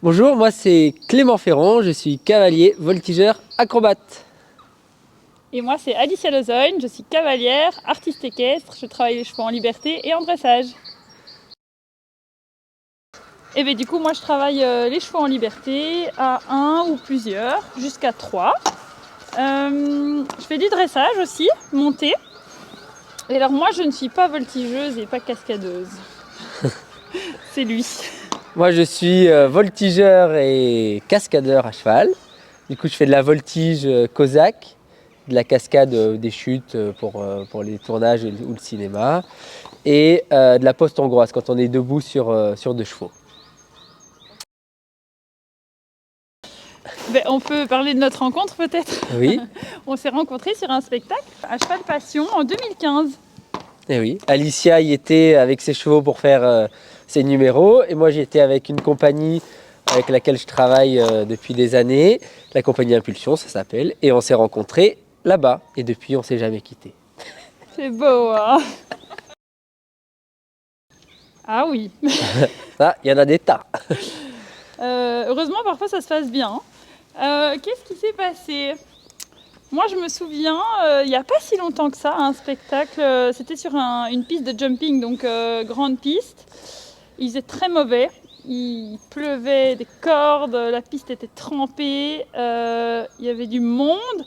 Bonjour, moi c'est Clément Ferrand, je suis cavalier, voltigeur, acrobate. Et moi, c'est Alicia Lozogne, je suis cavalière, artiste équestre, je travaille les chevaux en liberté et en dressage. Et bien du coup, moi je travaille les chevaux en liberté à un ou plusieurs, jusqu'à 3. Je fais du dressage aussi, monté. Et alors moi, je ne suis pas voltigeuse et pas cascadeuse. C'est lui. Moi je suis voltigeur et cascadeur à cheval. Du coup je fais de la voltige cosaque, de la cascade des chutes pour les tournages ou le cinéma. Et de la poste hongroise quand on est debout sur deux chevaux. Ben, on peut parler de notre rencontre peut-être. Oui, On s'est rencontrés sur un spectacle à Cheval Passion en 2015. et oui. Alicia y était avec ses chevaux pour faire ses numéros. Et moi j'y étais avec une compagnie avec laquelle je travaille depuis des années. La compagnie Impulsion, ça s'appelle. Et on s'est rencontrés là-bas. Et depuis, on s'est jamais quittés. C'est beau, hein? Ah oui. Ah, il y en a des tas. Heureusement, parfois ça se passe bien. Qu'est-ce qui s'est passé? Moi, je me souviens, il n'y a pas si longtemps que ça, un spectacle, c'était sur une piste de jumping, donc grande piste. Il faisait très mauvais, il pleuvait des cordes, la piste était trempée, il y avait du monde.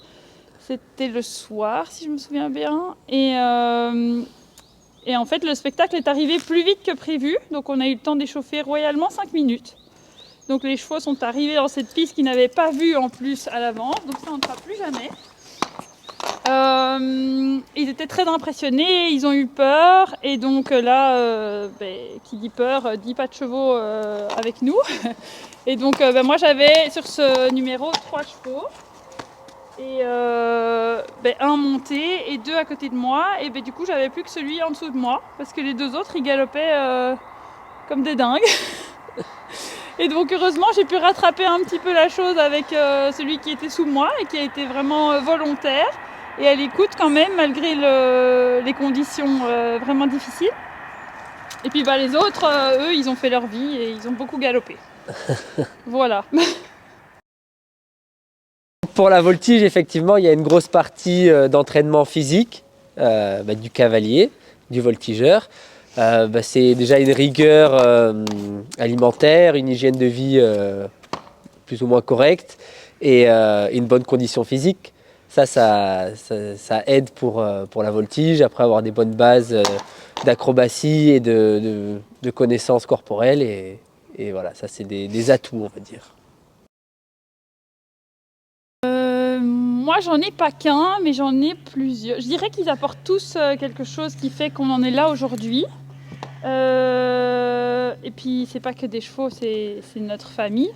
C'était le soir, si je me souviens bien. Et en fait, le spectacle est arrivé plus vite que prévu, donc on a eu le temps d'échauffer royalement 5 minutes. Donc les chevaux sont arrivés dans cette piste qu'ils n'avaient pas vue en plus à l'avance, donc ça on ne fera plus jamais. Ils étaient très impressionnés, ils ont eu peur, et donc là, qui dit peur, dit pas de chevaux avec nous. Et donc moi j'avais sur ce numéro 3 chevaux, et un monté et 2 à côté de moi, et du coup j'avais plus que celui en dessous de moi, parce que les 2 autres ils galopaient comme des dingues. Et donc heureusement j'ai pu rattraper un petit peu la chose avec celui qui était sous moi et qui a été vraiment volontaire et à l'écoute quand même malgré les conditions vraiment difficiles. Et puis les autres, eux, ils ont fait leur vie et ils ont beaucoup galopé. Voilà. Pour la voltige, effectivement, il y a une grosse partie d'entraînement physique du cavalier, du voltigeur. C'est déjà une rigueur alimentaire, une hygiène de vie plus ou moins correcte et une bonne condition physique. Ça aide pour la voltige, après avoir des bonnes bases d'acrobatie et de connaissances corporelles. Et voilà, ça c'est des atouts, on va dire. Moi, j'en ai pas qu'un, mais j'en ai plusieurs. Je dirais qu'ils apportent tous quelque chose qui fait qu'on en est là aujourd'hui. Et puis, c'est pas que des chevaux, c'est notre famille.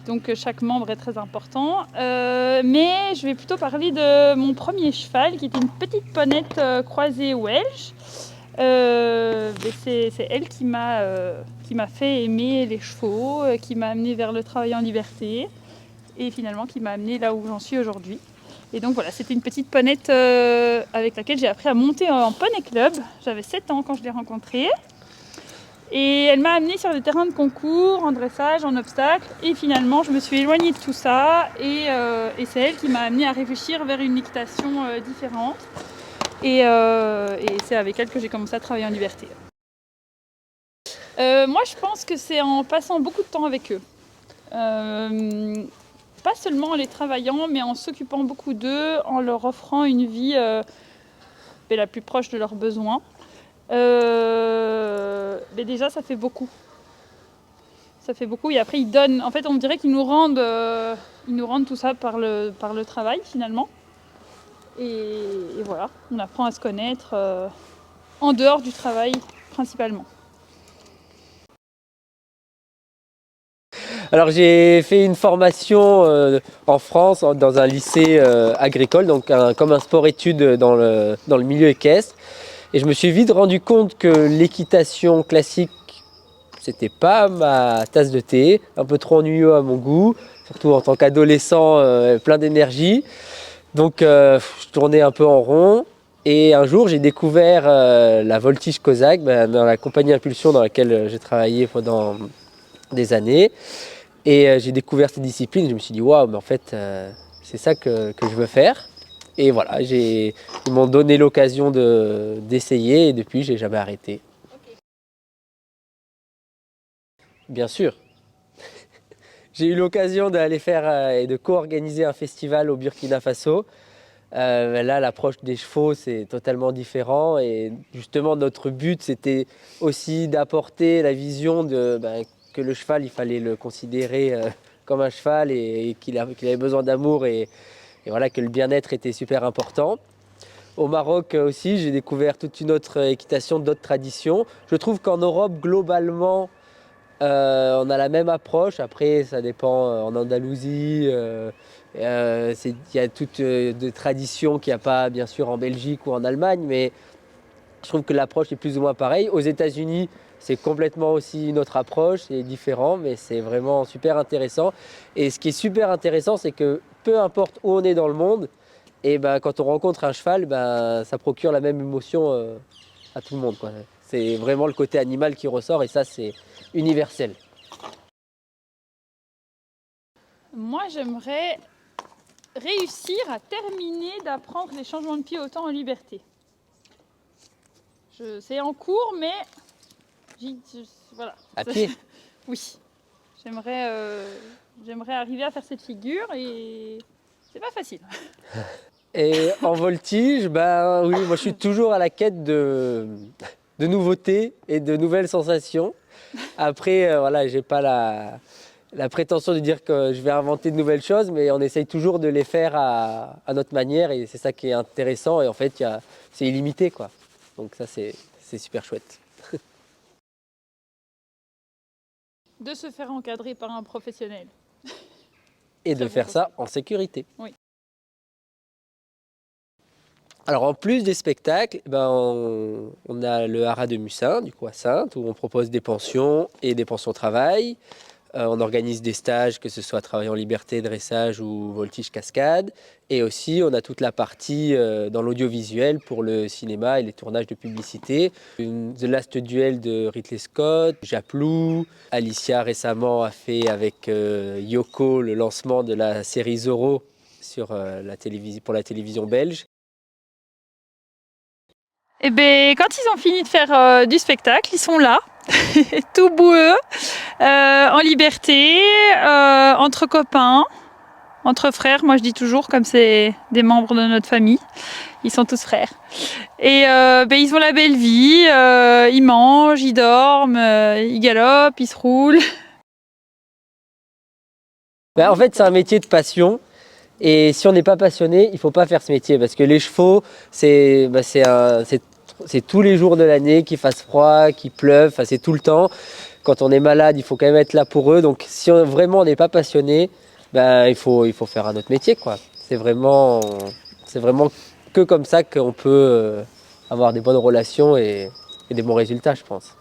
Donc, chaque membre est très important. Mais je vais plutôt parler de mon premier cheval, qui était une petite ponette croisée welsh. C'est elle qui m'a fait aimer les chevaux, qui m'a amené vers le travail en liberté et finalement qui m'a amené là où j'en suis aujourd'hui. Et donc voilà, c'était une petite ponette avec laquelle j'ai appris à monter en poney club. J'avais 7 ans quand je l'ai rencontrée. Et elle m'a amenée sur des terrains de concours, en dressage, en obstacle. Et finalement, je me suis éloignée de tout ça. Et c'est elle qui m'a amenée à réfléchir vers une équitation différente. Et c'est avec elle que j'ai commencé à travailler en liberté. Moi, je pense que c'est en passant beaucoup de temps avec eux. Pas seulement en les travaillant, mais en s'occupant beaucoup d'eux, en leur offrant une vie la plus proche de leurs besoins. Déjà, ça fait beaucoup. Ça fait beaucoup et après, ils donnent. En fait, on dirait qu'ils nous rendent tout ça par le travail, finalement. Et voilà, on apprend à se connaître en dehors du travail, principalement. Alors j'ai fait une formation en France dans un lycée agricole, donc comme un sport-études dans le milieu équestre. Et je me suis vite rendu compte que l'équitation classique, c'était pas ma tasse de thé, un peu trop ennuyeux à mon goût, surtout en tant qu'adolescent plein d'énergie. Donc je tournais un peu en rond. Et un jour, j'ai découvert la voltige cosaque dans la compagnie Impulsion dans laquelle j'ai travaillé pendant des années. Et j'ai découvert cette discipline, je me suis dit waouh, mais en fait c'est ça que je veux faire. Et voilà, ils m'ont donné l'occasion d'essayer et depuis j'ai jamais arrêté. Bien sûr. J'ai eu l'occasion d'aller faire et de co-organiser un festival au Burkina Faso. Là, l'approche des chevaux, c'est totalement différent. Et justement, notre but, c'était aussi d'apporter la vision que le cheval, il fallait le considérer comme un cheval et qu'il avait besoin d'amour et voilà, que le bien-être était super important. Au Maroc aussi, j'ai découvert toute une autre équitation, d'autres traditions. Je trouve qu'en Europe, globalement, on a la même approche. Après, ça dépend en Andalousie. Il y a toutes des traditions qu'il n'y a pas, bien sûr, en Belgique ou en Allemagne, mais je trouve que l'approche est plus ou moins pareille. Aux États-Unis, c'est complètement aussi une autre approche, c'est différent, mais c'est vraiment super intéressant. Et ce qui est super intéressant, c'est que peu importe où on est dans le monde, et ben, quand on rencontre un cheval, ben, ça procure la même émotion à tout le monde, quoi. C'est vraiment le côté animal qui ressort et ça, c'est universel. Moi, j'aimerais réussir à terminer d'apprendre les changements de pied autant en liberté. C'est en cours, mais voilà. À pied? Oui. J'aimerais arriver à faire cette figure et c'est pas facile. Et en voltige, ben oui, moi je suis toujours à la quête de nouveautés et de nouvelles sensations. Après, voilà, j'ai pas la prétention de dire que je vais inventer de nouvelles choses, mais on essaye toujours de les faire à notre manière et c'est ça qui est intéressant. Et en fait, c'est illimité, quoi. Donc ça, c'est super chouette. De se faire encadrer par un professionnel. Et de faire ça en sécurité. Oui. Alors en plus des spectacles, ben, on a le haras de Mussin, du coup à Saintes, où on propose des pensions et des pensions travail. On organise des stages, que ce soit travail en liberté, dressage ou voltige cascade. Et aussi, on a toute la partie dans l'audiovisuel pour le cinéma et les tournages de publicité. The Last Duel de Ridley Scott, Japlou. Alicia récemment a fait avec Yoko le lancement de la série Zorro sur, pour la télévision belge. Et ben, quand ils ont fini de faire du spectacle, ils sont là, tout boueux, en liberté, entre copains, entre frères. Moi, je dis toujours, comme c'est des membres de notre famille, ils sont tous frères. Et ben, ils ont la belle vie, ils mangent, ils dorment, ils galopent, ils se roulent. Ben, en fait, c'est un métier de passion. Et si on n'est pas passionné, il ne faut pas faire ce métier parce que les chevaux, c'est tous les jours de l'année, qu'il fasse froid, qu'il pleuve, c'est tout le temps. Quand on est malade, il faut quand même être là pour eux. Donc si vraiment on n'est pas passionné, ben, il faut faire un autre métier, quoi. C'est vraiment que comme ça qu'on peut avoir des bonnes relations et des bons résultats, je pense.